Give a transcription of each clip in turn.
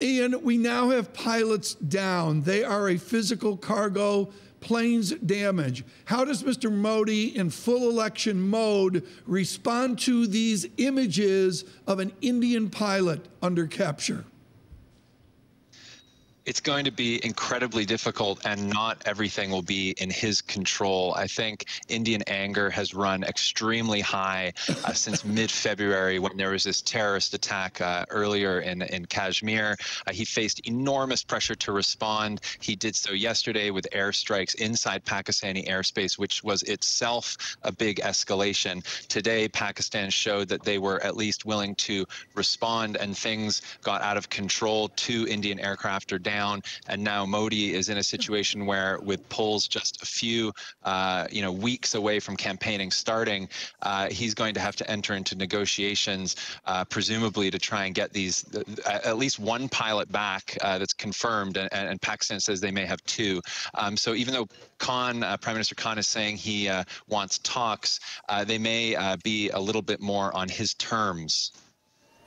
Iain, we now have pilots down. They are a physical cargo, planes damage. How does Mr. Modi, in full election mode, respond to these images of an Indian pilot under capture? It's going to be incredibly difficult, and not everything will be in his control. I think Indian anger has run extremely high since mid-February, when there was this terrorist attack earlier in Kashmir. He faced enormous pressure to respond. He did so yesterday with airstrikes inside Pakistani airspace, which was itself a big escalation. Today, Pakistan showed that they were at least willing to respond, and things got out of control. 2 Indian aircraft are down. And now Modi is in a situation where, with polls just a few weeks away from campaigning starting, he's going to have to enter into negotiations, presumably to try and get these at least one pilot back that's confirmed, and Pakistan says they may have 2. So even though Prime Minister Khan is saying he wants talks, they may be a little bit more on his terms.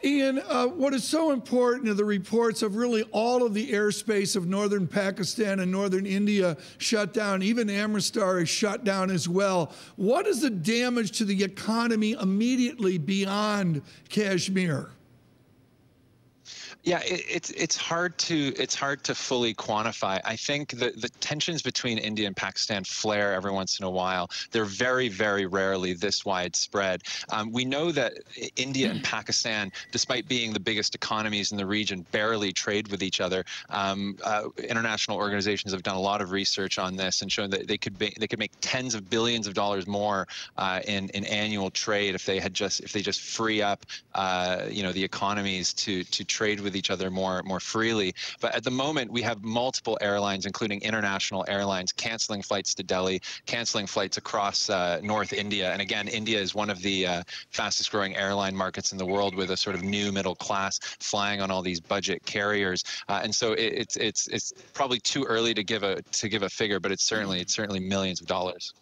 Iain, what is so important are the reports of really all of the airspace of northern Pakistan and northern India shut down. Even Amritsar is shut down as well. What is the damage to the economy immediately beyond Kashmir? Yeah, it's hard to fully quantify. I think the tensions between India and Pakistan flare every once in a while. They're very, very rarely this widespread. We know that India and Pakistan, despite being the biggest economies in the region, barely trade with each other. International organizations have done a lot of research on this and shown that they could make tens of billions of dollars more in annual trade if they just free up the economies to trade with each other more freely. But at the moment, we have multiple airlines, including international airlines, canceling flights to Delhi, canceling flights across North India. And again, India is one of the fastest growing airline markets in the world, with a sort of new middle class flying on all these budget carriers. And so it's probably too early to give a figure, but it's certainly millions of dollars.